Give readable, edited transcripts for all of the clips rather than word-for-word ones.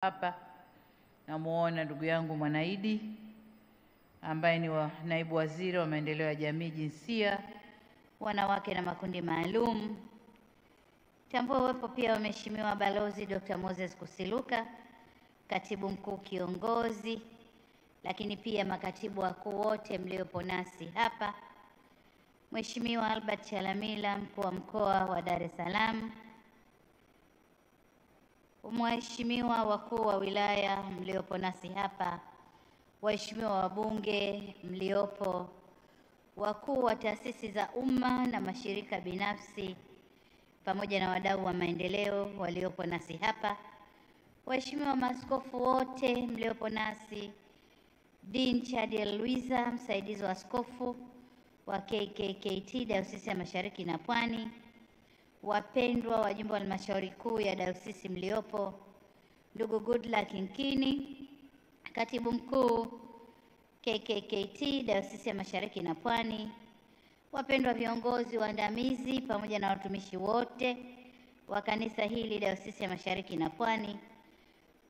Hapa namuona ndugu yangu Mwanaidi ambaye ni naibu waziri wa maendeleo ya jamii, jinsia, wanawake na makundi maalum. Tambua uwepo pia wa Mheshimiwa Balozi Dr. Moses Kusiluka, katibu mkuu kiongozi, lakini pia makatibu wakuu wote mliopo nasi hapa, Mheshimiwa Albert Chalamila, mkuu wa mkoa wa Dar es Salaam, Mheshimiwa wakuu wa wilaya mliopo nasi hapa, waheshimiwa wabunge mliopo, wakuu wa taasisi za umma na mashirika binafsi, pamoja na wadau wa maendeleo waliopo nasi hapa, waheshimiwa maaskofu wote mliopo nasi, Dean Chadiel Luiza, msaidizi wa askofu wa KKKT Dayosisi ya Mashariki na Pwani, wapendwa wajumbe wa halmashauri kuu ya dayosisi mliopo, ndugu Goodluck Nkini, katibu mkuu KKKT Dayosisi ya Mashariki na Pwani, wapendwa viongozi waandamizi pamoja na watumishi wote wa kanisa hili Dayosisi ya Mashariki na Pwani,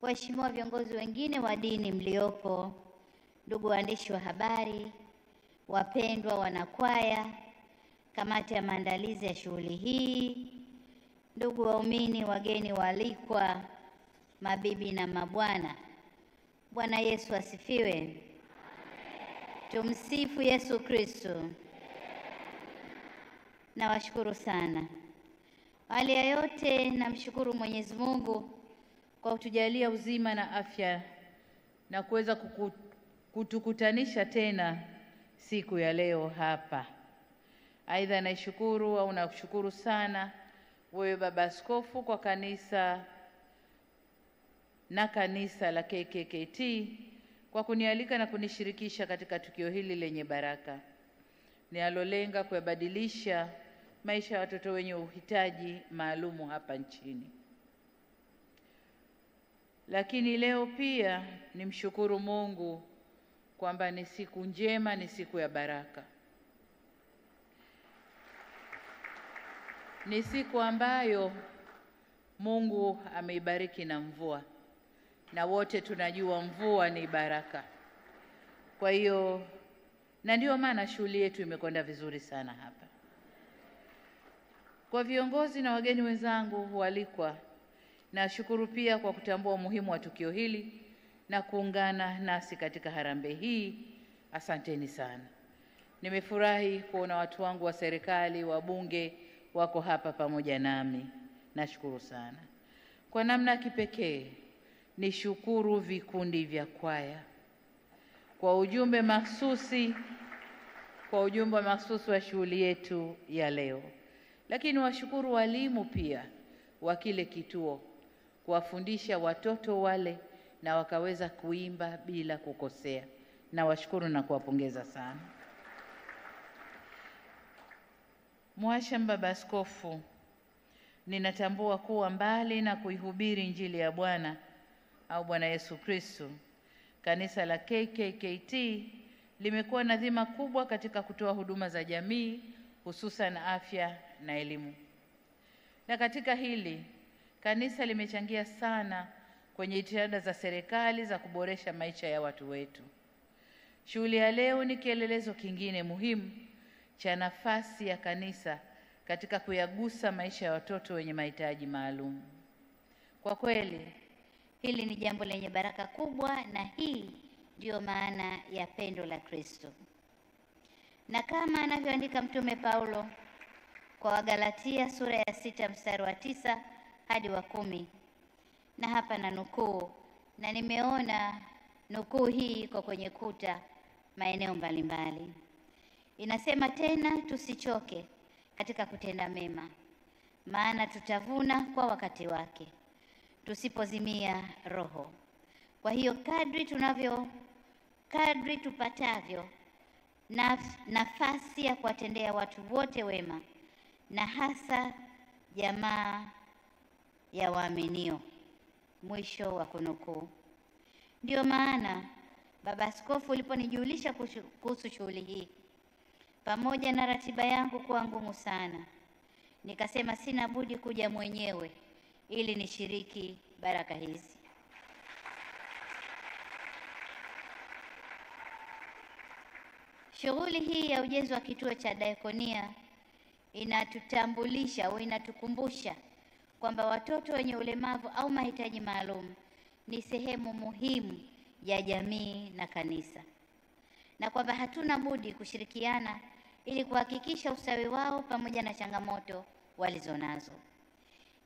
waheshimiwa viongozi wengine wa dini mliopo, ndugu waandishi wa habari, wapendwa wanakwaya, kamati ya maandalizi ya shughuli hii, ndugu waumini, wageni waalikwa, mabibi na mabwana. Bwana Yesu asifiwe. Tumsifu Yesu Kristo. Nawashukuru sana. Hali ya yote namshukuru Mwenyezi Mungu kwa kutujalia uzima na afya na kuweza kutukutanisha tena siku ya leo hapa. Aidha nakushukuru sana wewe Baba Askofu kwa kanisa la KKKT kwa kunialika na kunishirikisha katika tukio hili lenye baraka linalolenga kuyabadilisha maisha ya watoto wenye uhitaji maalumu hapa nchini. Lakini leo pia nimshukuru Mungu kwamba ni siku njema, ni siku ya baraka. Ni siku ambayo Mungu ameibariki na mvua, na wote tunajua mvua ni baraka. Kwa hiyo na ndio maana shughuli yetu imekwenda vizuri sana hapa. Kwa viongozi na wageni wenzangu waalikwa, nashukuru pia kwa kutambua umuhimu wa tukio hili na kuungana nasi katika harambee hii. Asanteni sana. Nimefurahi kuona watu wangu wa serikali, wabunge wako hapa pamoja nami. Nashukuru sana. Kwa namna kipekee nishukuru vikundi vya kwaya kwa ujumbe mahsusi wa shughuli yetu ya leo. Lakini washukuru walimu pia wa kile kituo kuwafundisha watoto wale na wakaweza kuimba bila kukosea. Na washukuru na kuwapongeza sana. Mhashamu Baba Askofu, ninatambua kuwa mbali na kuihubiri Injili ya Bwana au Bwana Yesu Kristo, kanisa la KKKT limekuwa na dhima kubwa katika kutoa huduma za jamii, hususan afya na elimu. Na katika hili kanisa limechangia sana kwenye jitihada za serikali za kuboresha maisha ya watu wetu. Shughuli ya leo ni kielelezo kingine muhimu cha nafasi ya kanisa katika kuyagusa maisha ya watoto wenye mahitaji maalum. Kwa kweli hili ni jambo lenye baraka kubwa, na hii ndiyo maana ya pendo la Kristo. Na kama anavyoandika Mtume Paulo kwa Wagalatia sura ya 6 mstari wa 9 hadi wa 10, na hapa na nukuu, na nimeona nukuu hii iko kwenye kuta maeneo mbalimbali. Inasema tena, tusichoke katika kutenda mema, maana tutavuna kwa wakati wake, tusipozimia roho. Kwa hiyo kadri tupatavyo nafasi ya kuwatendea watu wote wema, na hasa jamaa ya waaminio. Mwisho wa kunukuu. Ndio maana Baba Askofu uliponijulisha kuhusu shughuli hii, pamoja na ratiba yangu kuwa ngumu sana, nikasema sina budi kuja mwenyewe ili nishiriki baraka hizi. Shughuli hii ya ujenzi wa kituo cha diakonia inatutambulisha au inatukumbusha kwamba watoto wenye ulemavu au mahitaji maalum ni sehemu muhimu ya jamii na kanisa, na kwamba hatuna budi kushirikiana ili kuhakikisha ustawi wao pamoja na changamoto walizonazo.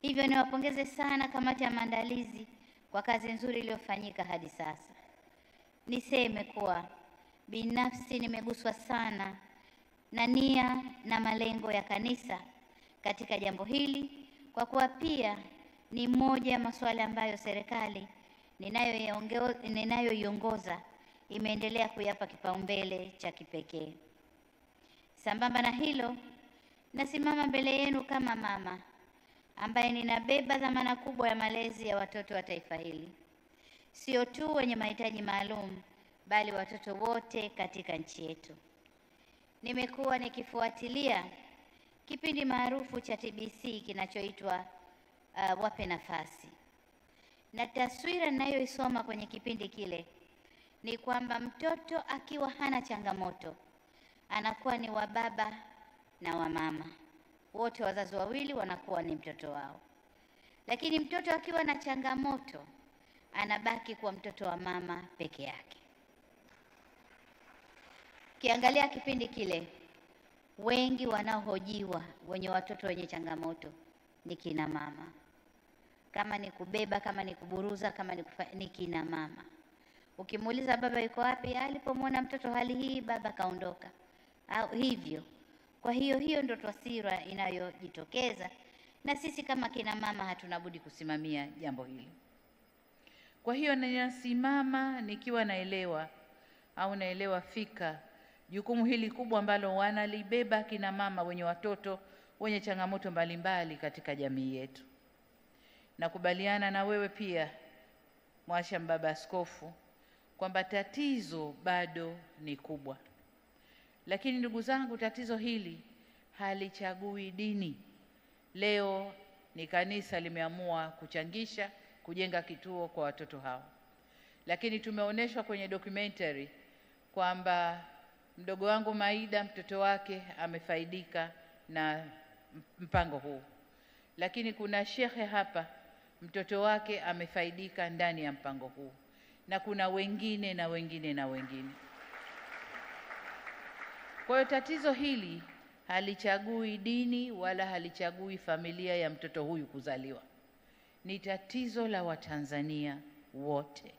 Hivyo niwapongeze sana kamati ya maandalizi kwa kazi nzuri iliyofanyika hadi sasa. Niseme kuwa binafsi nimeguswa sana na nia na malengo ya kanisa katika jambo hili, kwa kuwa pia ni moja ya masuala ambayo serikali ninayoiongoza imeendelea kuyapa kipaumbele cha kipekee. Sambamba na hilo, nasimama mbele yenu kama mama ambaye ninabeba dhamana kubwa ya malezi ya watoto wa taifa hili, sio tu wenye mahitaji maalum, bali watoto wote katika nchi yetu. Nimekuwa nikifuatilia kipindi maarufu cha TBC kinachoitwa Wape Nafasi, na taswira ninayoisoma kwenye kipindi kile ni kwamba mtoto akiwa hana changamoto anakuwa ni wa baba na wa mama, wote wazazi wawili wanakuwa ni mtoto wao, lakini mtoto akiwa na changamoto anabaki kuwa mtoto wa mama peke yake. Kiangalia kipindi kile, wengi wanaohojiwa wenye watoto wenye changamoto ni kina mama. Kama ni kubeba, kama ni kuburuza, kama ni kina mama. Ukimuuliza baba yuko wapi, alipomwona mtoto hali hii baba kaondoka, au hivyo. Kwa hiyo ndio taswira inayojitokeza, na sisi kama kina mama hatuna budi kusimamia jambo hili. Kwa hiyo ninasimama nikiwa naelewa fika jukumu hili kubwa ambalo wanalibeba kina mama wenye watoto wenye changamoto mbalimbali katika jamii yetu. Nakubaliana na wewe pia Mhashamu Baba Askofu kwamba tatizo bado ni kubwa. Lakini ndugu zangu, tatizo hili halichagui dini. Leo ni kanisa limeamua kuchangisha kujenga kituo kwa watoto hao. Lakini tumeonyeshwa kwenye documentary kwamba mdogo wangu Maida, mtoto wake amefaidika na mpango huu. Lakini kuna shekhe hapa, mtoto wake amefaidika ndani ya mpango huu. Na kuna wengine na wengine na wengine. Kwa hiyo tatizo hili halichagui dini wala halichagui familia ya mtoto huyu kuzaliwa. Ni tatizo la Watanzania wote.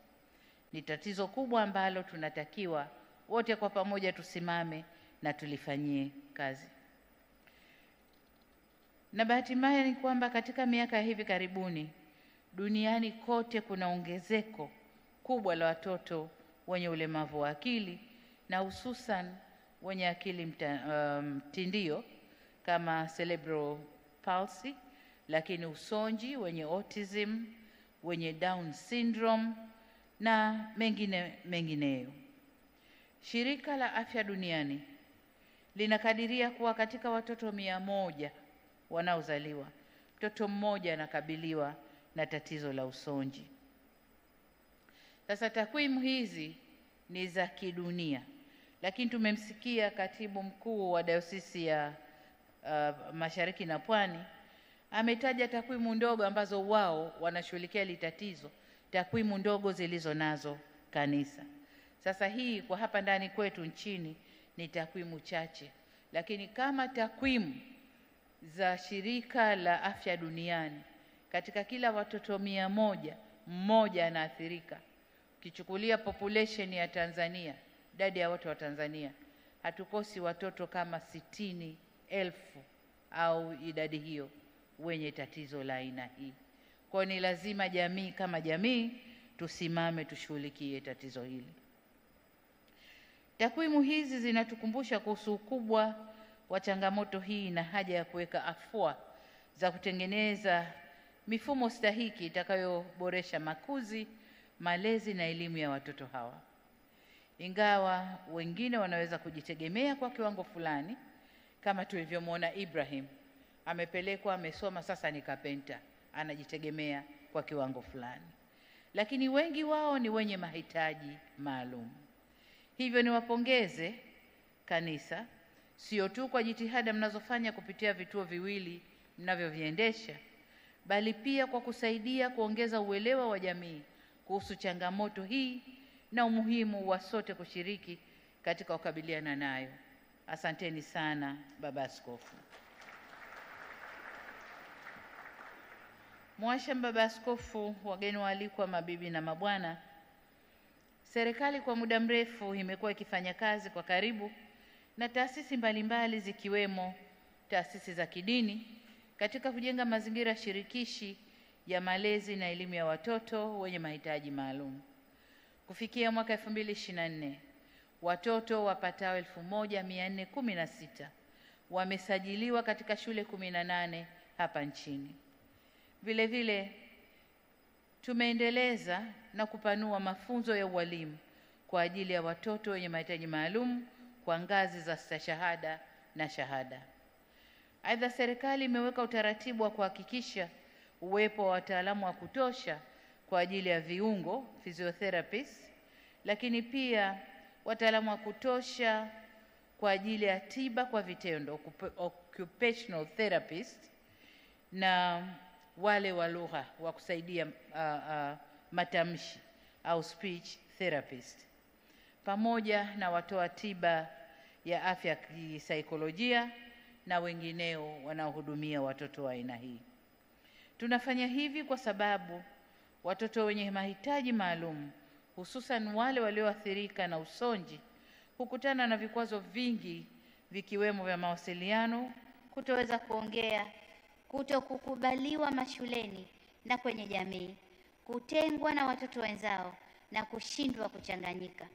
Ni tatizo kubwa ambalo tunatakiwa wote kwa pamoja tusimame na tulifanyie kazi. Na bahati mbaya ni kwamba katika miaka ya hivi karibuni duniani kote kuna ongezeko kubwa la watoto wenye ulemavu wa akili, na hususan wenye akili mtindio kama cerebral palsy, lakini usonji, wenye autism, wenye Down syndrome na mengineyo. Shirika la Afya Duniani linakadiria kuwa katika watoto 100 wanaozaliwa, mtoto mmoja anakabiliwa na tatizo la usonji. Sasa takwimu hizi ni za kidunia, lakini tumemsikia katibu mkuu wa Dayosisi ya Mashariki na Pwani ametaja takwimu ndogo ambazo wao wanashughulikia hili tatizo, takwimu ndogo zilizo nazo kanisa. Sasa hii kwa hapa ndani kwetu nchini ni takwimu chache, lakini kama takwimu za Shirika la Afya Duniani, katika kila watoto 100 mmoja anaathirika. Ukichukulia population ya Tanzania, idadi ya watu wa Tanzania, hatukosi watoto kama 60,000 au idadi hiyo wenye tatizo la aina hii. Kwa ni lazima jamii kama jamii tusimame tushughulikie tatizo hili. Takwimu hizi zinatukumbusha kuhusu ukubwa wa changamoto hii na haja ya kuweka afua za kutengeneza mifumo stahiki itakayoboresha makuzi, malezi na elimu ya watoto hawa. Ingawa wengine wanaweza kujitegemea kwa kiwango fulani, kama tulivyomwona Ibrahim, amepelekwa, amesoma, sasa ni kapenta, anajitegemea kwa kiwango fulani. Lakini wengi wao ni wenye mahitaji maalum. Hivyo niwapongeze kanisa, sio tu kwa jitihada mnazofanya kupitia vituo viwili mnavyoviendesha, bali pia kwa kusaidia kuongeza uelewa wa jamii kuhusu changamoto hii na umuhimu wa sote kushiriki katika kukabiliana nayo. Asanteni sana Baba Askofu. Mwashamu Baba Askofu, wageni waalikwa, mabibi na mabwana, serikali kwa muda mrefu imekuwa ikifanya kazi kwa karibu na taasisi mbalimbali zikiwemo taasisi za kidini katika kujenga mazingira shirikishi ya malezi na elimu ya watoto wenye mahitaji maalum. Kufikia mwaka 2024, watoto wapatao 1416 wamesajiliwa katika shule 18 hapa nchini. Vile vile tumeendeleza na kupanua mafunzo ya ualimu kwa ajili ya watoto wenye mahitaji maalum kwa ngazi za stashahada na shahada. Aidha, serikali imeweka utaratibu wa kuhakikisha uwepo wa wataalamu wa kutosha kwa ajili ya viungo physiotherapists, lakini pia wataalamu wa kutosha kwa ajili ya tiba kwa vitendo occupational therapist, na wale wa lugha wa kusaidia matamshi au speech therapist, pamoja na watoa tiba ya afya ya kisaikolojia na wengineo wanaohudumia watoto wa aina hii. Tunafanya hivi kwa sababu watoto wenye mahitaji maalum, hususan wale walioathirika na usonji, hukutana na vikwazo vingi vikiwemo vya mawasiliano, kutoweza kuongea, kutokukubaliwa mashuleni na kwenye jamii, kutengwa na watoto wenzao na kushindwa kuchanganyika,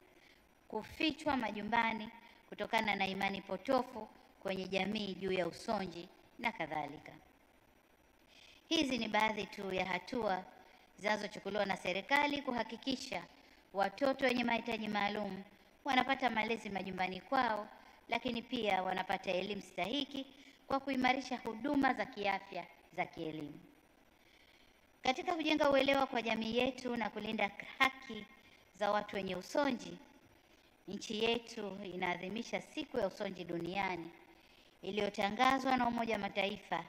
kufichwa majumbani kutokana na imani potofu kwenye jamii juu ya usonji na kadhalika. Hizi ni baadhi tu ya hatua zinazochukuliwa na serikali kuhakikisha watoto wenye mahitaji maalum wanapata malezi majumbani kwao, lakini pia wanapata elimu stahiki kwa kuimarisha huduma za kiafya za kielimu. Katika kujenga uelewa kwa jamii yetu na kulinda haki za watu wenye usonji, nchi yetu inaadhimisha siku ya usonji duniani iliyotangazwa na Umoja wa Mataifa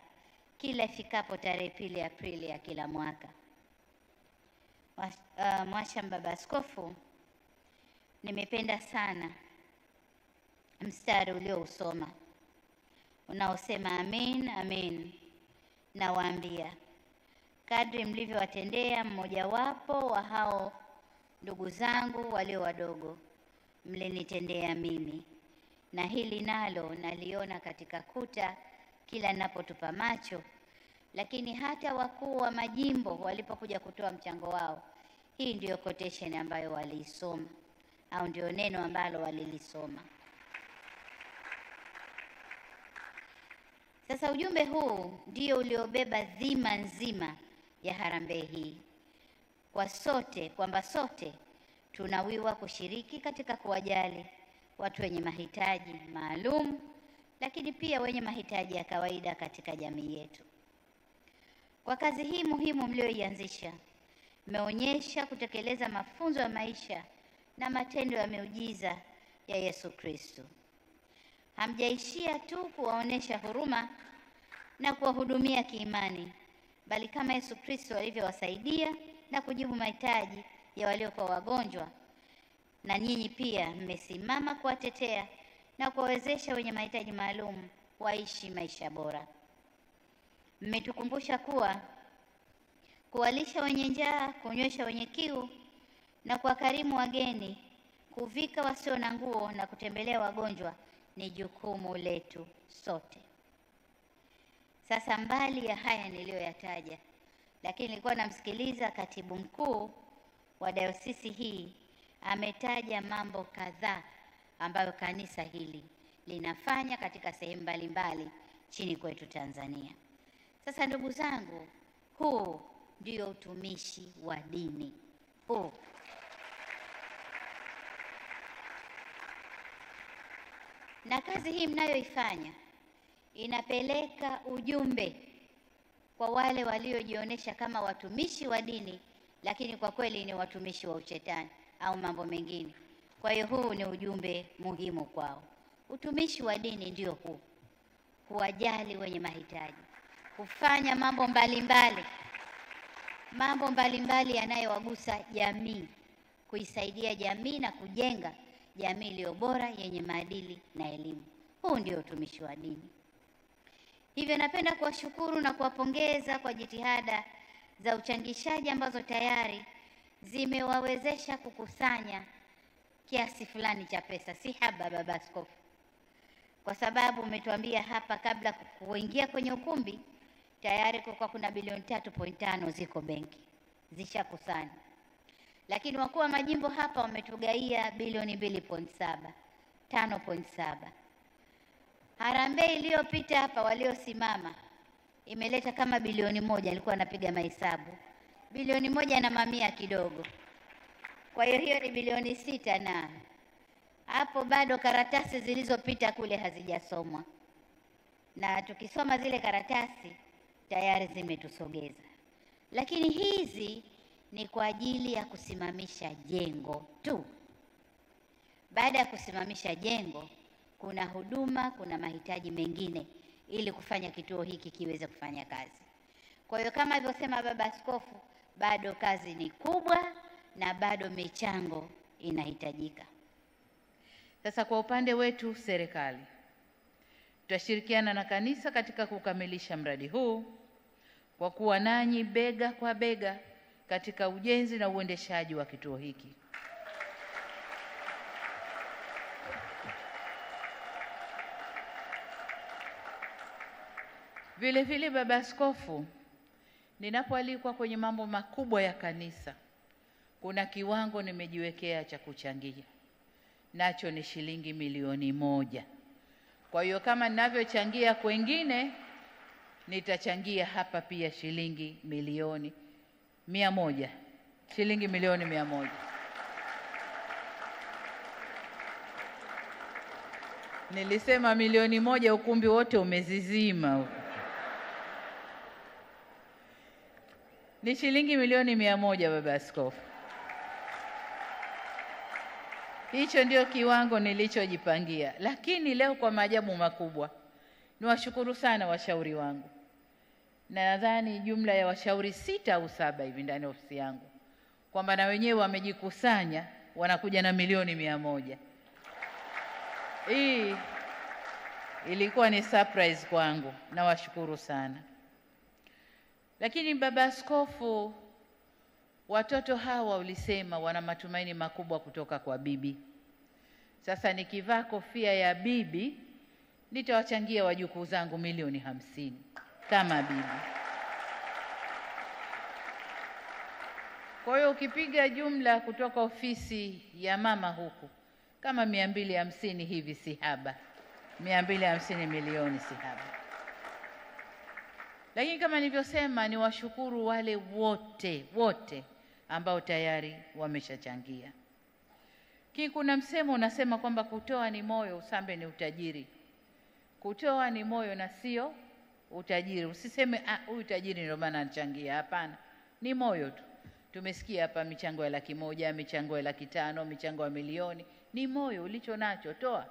kila ifikapo tarehe 2 Aprili ya kila mwaka. Mwashamu Baba Askofu, nimependa sana mstari uliousoma unaosema amen, amen, nawaambia kadri mlivyowatendea mmojawapo wa hao ndugu zangu walio wadogo, mlinitendea mimi. Na hili nalo naliona katika kuta kila ninapotupa macho, lakini hata wakuu wa majimbo walipokuja kutoa mchango wao, hii ndiyo quotation ambayo waliisoma, au ndio neno ambalo walilisoma. Sasa ujumbe huu ndio uliobeba dhima nzima ya harambee hii kwa sote, kwamba sote tunawiwa kushiriki katika kuwajali watu wenye mahitaji maalum, lakini pia wenye mahitaji ya kawaida katika jamii yetu. Kwa kazi hii muhimu mlioianzisha, mmeonyesha kutekeleza mafunzo ya maisha na matendo ya miujiza ya Yesu Kristo. Hamjaishia tu kuwaonesha huruma na kuwahudumia kiimani, bali kama Yesu Kristo alivyowasaidia na kujibu mahitaji ya waliokuwa wagonjwa, na nyinyi pia mmesimama kuwatetea na kuwawezesha wenye mahitaji maalum waishi maisha bora. Mmetukumbusha kuwa kuwalisha wenye njaa, kunywesha wenye kiu na kuwakarimu wageni, kuvika wasio na nguo na kutembelea wagonjwa ni jukumu letu sote. Sasa, mbali ya haya niliyoyataja, lakini nilikuwa namsikiliza katibu mkuu wa dayosisi hii, ametaja mambo kadhaa ambayo kanisa hili linafanya katika sehemu mbalimbali chini kwetu Tanzania. Sasa ndugu zangu, huu ndio utumishi wa dini. Huu na kazi hii mnayoifanya inapeleka ujumbe kwa wale waliojionyesha kama watumishi wa dini, lakini kwa kweli ni watumishi wa ushetani au mambo mengine. Kwa hiyo huu ni ujumbe muhimu kwao. Utumishi wa dini ndio huu, kuwajali wenye mahitaji, kufanya mambo mbalimbali yanayowagusa jamii, kuisaidia jamii na kujenga jamii iliyo bora yenye maadili na elimu. Huu ndio utumishi wa dini. Hivyo napenda kuwashukuru na kuwapongeza kwa jitihada za uchangishaji ambazo tayari zimewawezesha kukusanya kiasi fulani cha pesa. Si haba, Baba Askofu, kwa sababu umetuambia hapa kabla kuingia kwenye ukumbi tayari kulikuwa kuna bilioni 3.5 ziko benki zishakusanya, lakini wakuu wa majimbo hapa wametugaia bilioni 2.7, 5.7. Harambee iliyopita hapa waliosimama imeleta kama bilioni 1, alikuwa anapiga mahesabu, bilioni 1 na mamia kidogo. Kwa hiyo ni bilioni 6, na hapo bado karatasi zilizopita kule hazijasomwa, na tukisoma zile karatasi tayari zimetusogeza. Lakini hizi ni kwa ajili ya kusimamisha jengo tu. Baada ya kusimamisha jengo, kuna huduma, kuna mahitaji mengine ili kufanya kituo hiki kiweze kufanya kazi. Kwa hiyo kama alivyosema Baba Askofu, bado kazi ni kubwa na bado michango inahitajika. Sasa kwa upande wetu serikali, tutashirikiana na kanisa katika kukamilisha mradi huu kwa kuwa nanyi bega kwa bega katika ujenzi na uendeshaji wa kituo hiki. Vile vile, Baba Askofu, ninapoalikwa kwenye mambo makubwa ya kanisa, kuna kiwango nimejiwekea cha kuchangia, nacho ni shilingi milioni 1. Kwa hiyo kama ninavyochangia kwengine, nitachangia hapa pia shilingi milioni 100, shilingi milioni 100. Nilisema milioni 1, ukumbi wote umezizima huko. Ni shilingi milioni 100, Baba Askofu. Hicho ndio kiwango nilichojipangia. Lakini leo kwa maajabu makubwa, niwashukuru sana washauri wangu, na nadhani jumla ya washauri 6 au 7 hivi ndani ya ofisi yangu, kwamba na wenyewe wamejikusanya, wanakuja na milioni 100. Hii ilikuwa ni surprise kwangu, na washukuru sana. Lakini Baba Askofu, watoto hawa ulisema wana matumaini makubwa kutoka kwa bibi. Sasa nikivaa kofia ya bibi, nitawachangia wajukuu zangu milioni 50 kama bibi. Kwa hiyo ukipiga jumla kutoka ofisi ya mama huku kama 250 hivi, si haba. 250 milioni si haba. Lakini kama nilivyosema, ni washukuru wale wote ambao tayari wameshachangia. Kuna msemo unasema kwamba kutoa ni moyo, usambe ni utajiri. Kutoa ni moyo na sio utajiri. Usiseme huyu tajiri ndio maana anachangia. Hapana, ni moyo tu. Tumesikia hapa michango ya 100,000, michango ya 500,000, michango ya milioni. Ni moyo ulicho nacho, toa.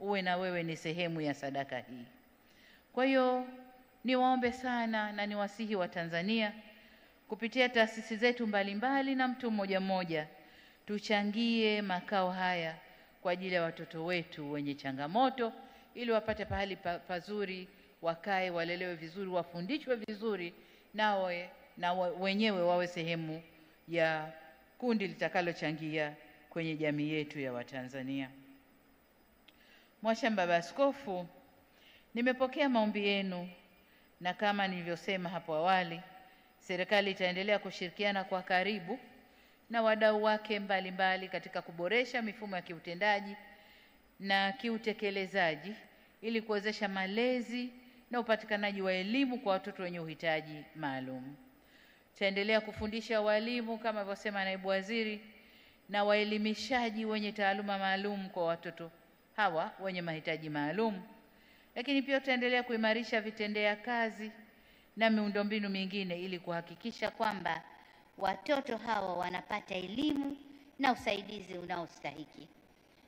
Uwe na wewe ni sehemu ya sadaka hii. Kwa hiyo niwaombe sana na niwasihi wa Tanzania kupitia taasisi zetu mbalimbali na mtu mmoja mmoja, tuchangie makao haya kwa ajili ya watoto wetu wenye changamoto, ili wapate pahali pazuri, wakae, walelewe vizuri, wafundishwe vizuri, na wenyewe wawe sehemu ya kundi litakalochangia kwenye jamii yetu ya Watanzania. Mwashamba Baba Askofu, nimepokea maombi yenu, na kama nilivyosema hapo awali, serikali itaendelea kushirikiana kwa karibu na wadau wake mbalimbali katika kuboresha mifumo ya kiutendaji na kiutekelezaji ili kuwezesha malezi na upatikanaji wa elimu kwa watoto wenye uhitaji maalum. Tutaendelea kufundisha walimu kama alivyosema naibu waziri na waelimishaji wenye taaluma maalum kwa watoto hawa wenye mahitaji maalum. Lakini pia tutaendelea kuimarisha vitendea kazi na miundombinu mingine ili kuhakikisha kwamba watoto hawa wanapata elimu na usaidizi unaostahiki.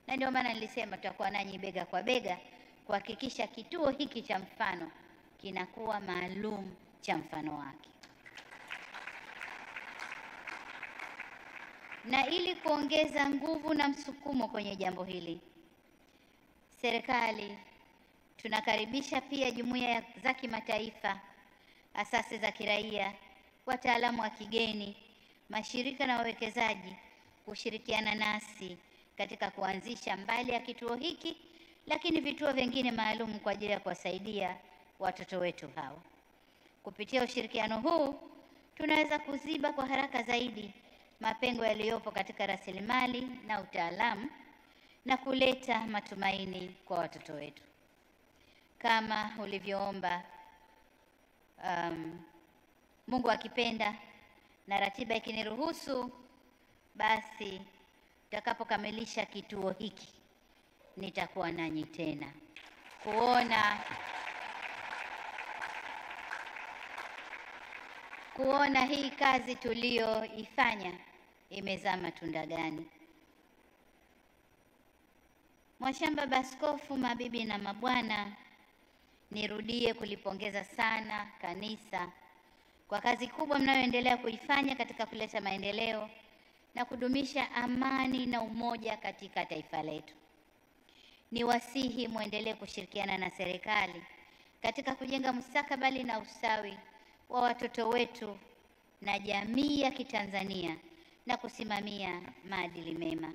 na ndio maana nilisema tutakuwa nanyi bega kwa bega kuhakikisha kituo hiki cha mfano kinakuwa maalum cha mfano wake. Na ili kuongeza nguvu na msukumo kwenye jambo hili, serikali tunakaribisha pia jumuiya za kimataifa, asasi za kiraia, wataalamu wa kigeni, mashirika na wawekezaji kushirikiana nasi katika kuanzisha mbali ya kituo hiki, lakini vituo vingine maalum kwa ajili ya kuwasaidia watoto wetu hawa. Kupitia ushirikiano huu, tunaweza kuziba kwa haraka zaidi mapengo yaliyopo katika rasilimali na utaalamu na kuleta matumaini kwa watoto wetu. Kama ulivyoomba, Mungu akipenda na ratiba ikiniruhusu, basi tutakapokamilisha kituo hiki nitakuwa nanyi tena kuona hii kazi tuliyoifanya imezaa matunda gani. Mwashamba Baskofu, mabibi na mabwana, nirudie kulipongeza sana kanisa kwa kazi kubwa mnayoendelea kuifanya katika kuleta maendeleo na kudumisha amani na umoja katika taifa letu. Niwasihi muendelee kushirikiana na serikali katika kujenga mustakabali na ustawi wa watoto wetu na jamii ya Kitanzania na kusimamia maadili mema.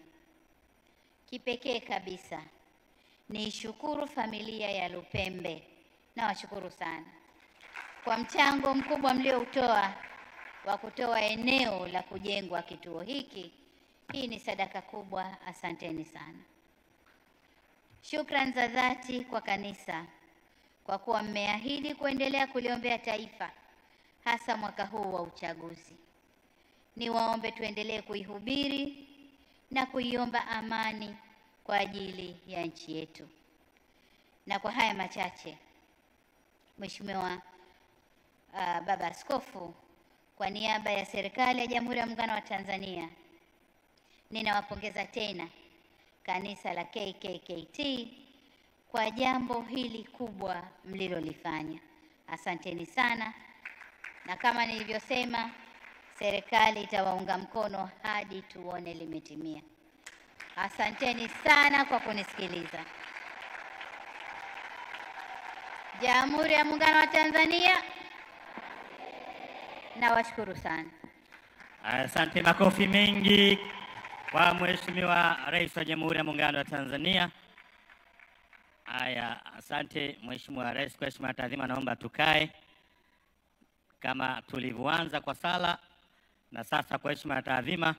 Kipekee kabisa niishukuru familia ya Lupembe, na washukuru sana kwa mchango mkubwa mlioutoa wa kutoa eneo la kujengwa kituo hiki. Hii ni sadaka kubwa, asanteni sana. Shukrani za dhati kwa kanisa kwa kuwa mmeahidi kuendelea kuliombea taifa, hasa mwaka huu wa uchaguzi. Niwaombe tuendelee kuihubiri na kuiomba amani kwa ajili ya nchi yetu. Na kwa haya machache, Mheshimiwa Baba Askofu, kwa niaba ya serikali ya Jamhuri ya Muungano wa Tanzania, ninawapongeza tena kanisa la KKKT kwa jambo hili kubwa mlilolifanya. Asanteni sana, na kama nilivyosema, serikali itawaunga mkono hadi tuone limetimia. Asanteni sana kwa kunisikiliza. Jamhuri ya Muungano wa Tanzania, nawashukuru sana. Asante, makofi mengi kwa Mheshimiwa Rais wa Jamhuri ya Muungano wa Tanzania. Haya, asante Mheshimiwa Rais. Kwa heshima na taadhima, naomba tukae kama tulivyoanza kwa sala, na sasa kwa heshima na taadhima